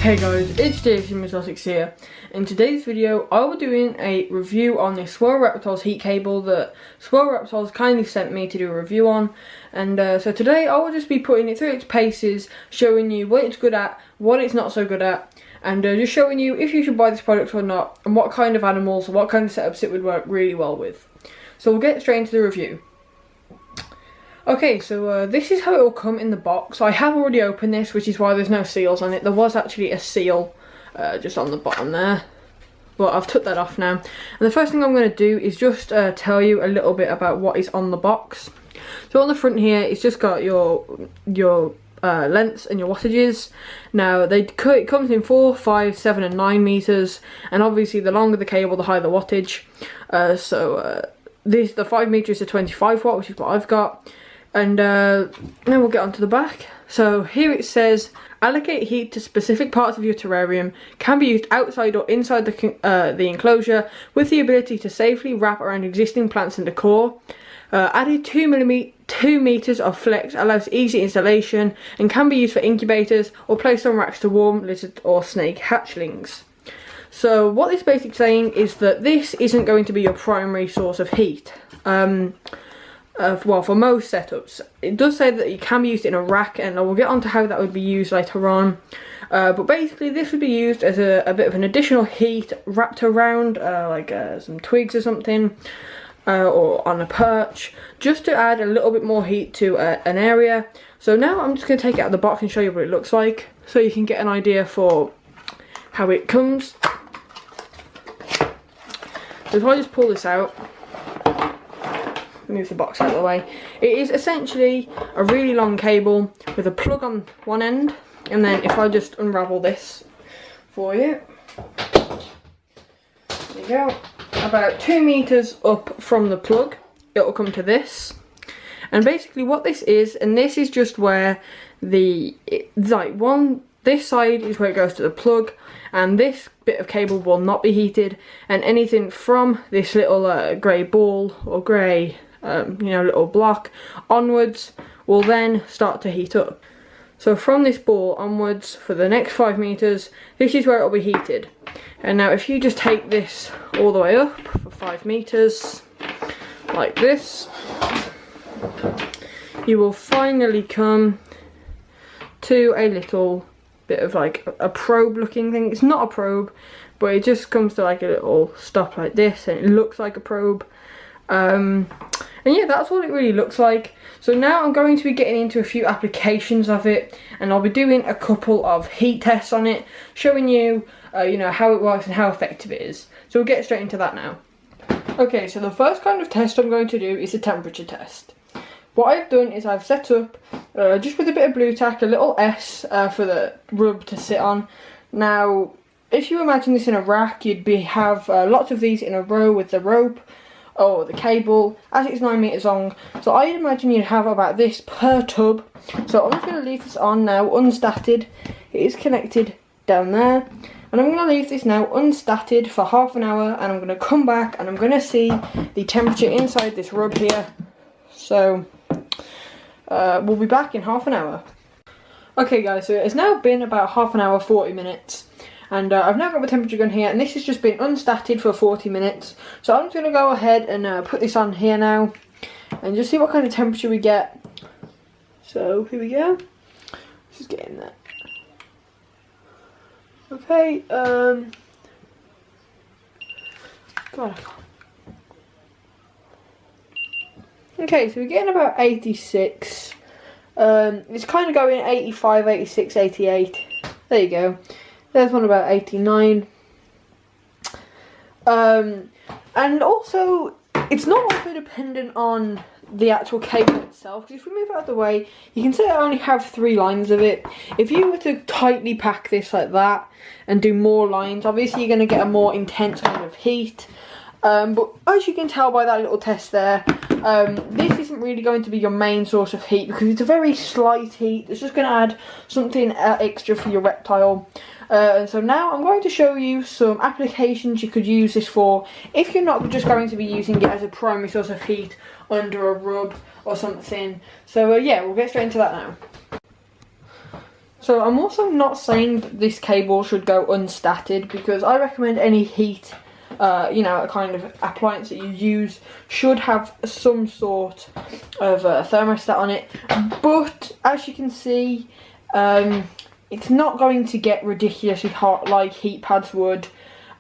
Hey guys, it's Jason Exotics here. In today's video, I will be doing a review on this Swirl Reptiles heat cable that Swirl Reptiles kindly sent me to do a review on. And so today I will just be putting it through its paces, showing you what it's good at, what it's not so good at, and just showing you if you should buy this product or not, and what kind of animals, or what kind of setups it would work really well with. So we'll get straight into the review. Okay, so this is how it will come in the box. I have already opened this, which is why there's no seals on it. There was actually a seal just on the bottom there, but I've took that off now. And the first thing I'm going to do is just tell you a little bit about what is on the box. So on the front here, it's just got your lengths and your wattages. Now it comes in 4, 5, 7 and 9 meters, and obviously the longer the cable, the higher the wattage. The 5 meters is a 25 watt, which is what I've got. And then we'll get onto the back. So here it says, allocate heat to specific parts of your terrarium, can be used outside or inside the enclosure, with the ability to safely wrap around existing plants and decor. Added 2 meters of flex allows easy installation and can be used for incubators or placed on racks to warm lizard or snake hatchlings. So what this basically saying is that this isn't going to be your primary source of heat. Well, for most setups. It does say that it can be used in a rack, and I will get onto how that would be used later on. But basically this would be used as a bit of an additional heat wrapped around some twigs or something, or on a perch, just to add a little bit more heat to an area. So now I'm just going to take it out of the box and show you what it looks like, so you can get an idea for how it comes. So if I just pull this out, move the box out of the way, it is essentially a really long cable with a plug on one end, and then if I just unravel this for you, there you go, about 2 meters up from the plug it will come to this. And basically what this is, and this is just where this side is where it goes to the plug, and this bit of cable will not be heated, and anything from this little grey ball or grey little block onwards will then start to heat up. So from this ball onwards, for the next 5 meters, this is where it will be heated. And now if you just take this all the way up for 5 meters like this, you will finally come to a little bit of like a probe looking thing. It's not a probe, but it just comes to like a little stop like this, and it looks like a probe. And yeah, that's what it really looks like. So now I'm going to be getting into a few applications of it, and I'll be doing a couple of heat tests on it, showing you how it works and how effective it is. So we'll get straight into that now. Okay, so the first kind of test I'm going to do is a temperature test. What I've done is I've set up, just with a bit of blue tack, a little S for the rub to sit on. Now, if you imagine this in a rack, you'd have lots of these in a row with the rope or the cable, as it's 9 meters long. So I'd imagine you'd have about this per tub. So I'm just going to leave this on now, unstatted. It is connected down there. And I'm going to leave this now unstatted for half an hour, and I'm going to come back and I'm going to see the temperature inside this rub here. So we'll be back in half an hour. Okay guys, so it's now been about half an hour, 40 minutes. And I've now got my temperature gun here, and this has just been unstatted for 40 minutes. So I'm just going to go ahead and put this on here now, and just see what kind of temperature we get. So here we go. Just get in there. Okay, God, I can't. Okay, so we're getting about 86. It's kind of going 85, 86, 88. There you go. There's one about 89. And also, it's not also dependent on the actual cable itself, because if we move out of the way, you can see I only have 3 lines of it. If you were to tightly pack this like that and do more lines, obviously you're going to get a more intense kind of heat. But as you can tell by that little test there, this isn't really going to be your main source of heat, because it's a very slight heat. It's just going to add something extra for your reptile. And so now I'm going to show you some applications you could use this for if you're not just going to be using it as a primary source of heat under a rub or something. So yeah, we'll get straight into that now. So I'm also not saying that this cable should go unstatted, because I recommend any heat, you know, a kind of appliance that you use should have some sort of thermostat on it. But as you can see, it's not going to get ridiculously hot like heat pads would.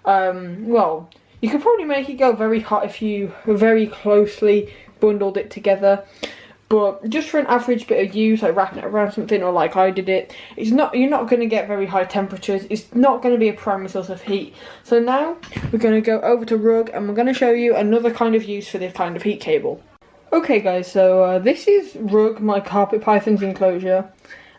Well, you could probably make it go very hot if you very closely bundled it together. But just for an average bit of use, like wrapping it around something, or like I did it, you're not going to get very high temperatures. It's not going to be a primary source of heat. So now we're going to go over to rug, and we're going to show you another kind of use for this kind of heat cable. Okay guys, so this is rug, my carpet python's enclosure.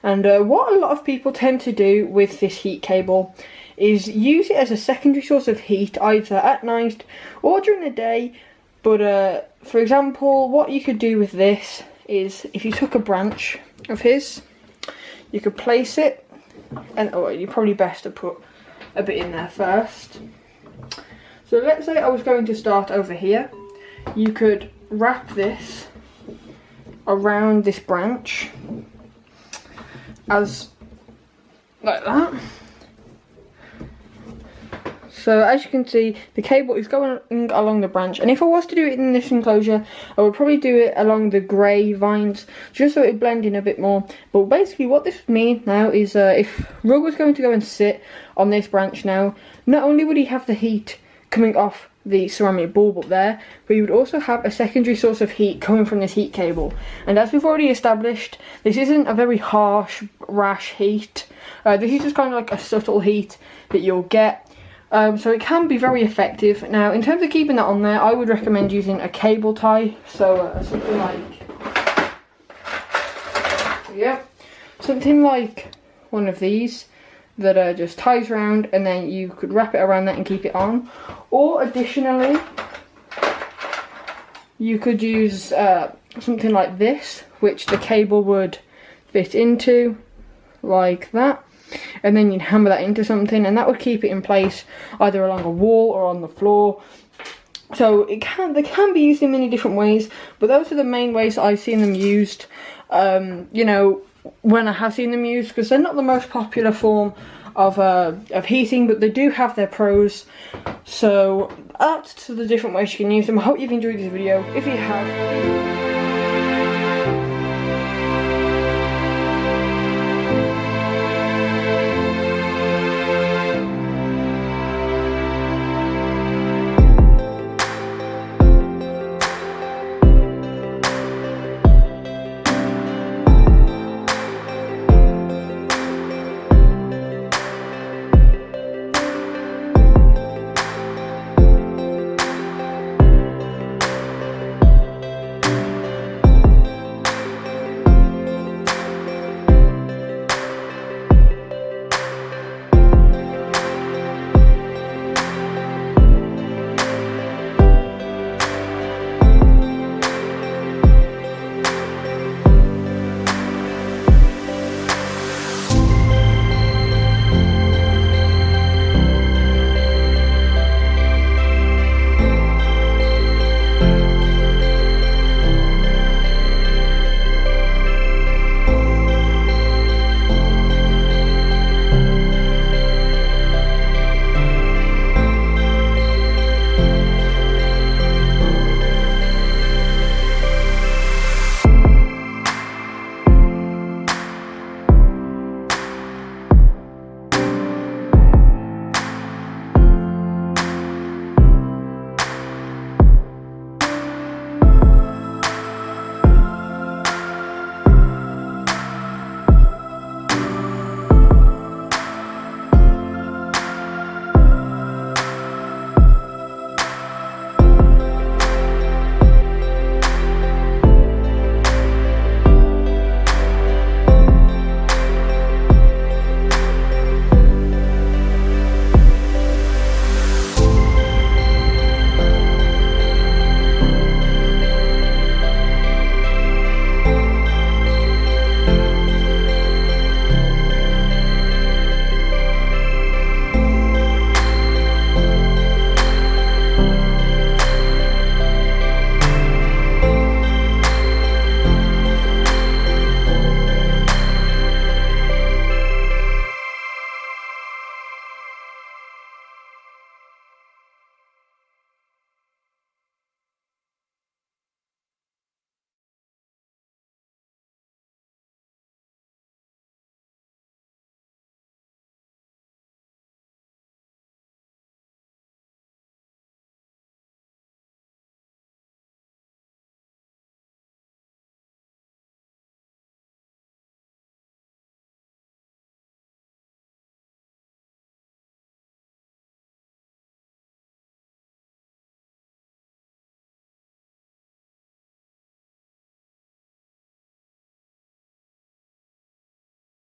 And what a lot of people tend to do with this heat cable is use it as a secondary source of heat, either at night or during the day. But for example, what you could do with this is, if you took a branch of his, you could place it, and oh, you're probably best to put a bit in there first. So let's say I was going to start over here. You could wrap this around this branch, as like that. So as you can see, the cable is going along the branch, and if I was to do it in this enclosure, I would probably do it along the grey vines, just so it would blend in a bit more. But basically what this would mean now is, if rug was going to go and sit on this branch now, not only would he have the heat coming off the ceramic bulb up there, but you would also have a secondary source of heat coming from this heat cable. And as we've already established, this isn't a very harsh, rash heat. This is just kind of like a subtle heat that you'll get. So it can be very effective. Now, in terms of keeping that on there, I would recommend using a cable tie. So something like, yeah, something like one of these that just ties around, and then you could wrap it around that and keep it on. Or additionally, you could use something like this, which the cable would fit into, like that. And then you'd hammer that into something, and that would keep it in place either along a wall or on the floor. So they can be used in many different ways, but those are the main ways I've seen them used. You know, when I have seen them used, because they're not the most popular form of heating, but they do have their pros. So that's the different ways you can use them. I hope you've enjoyed this video. If you have,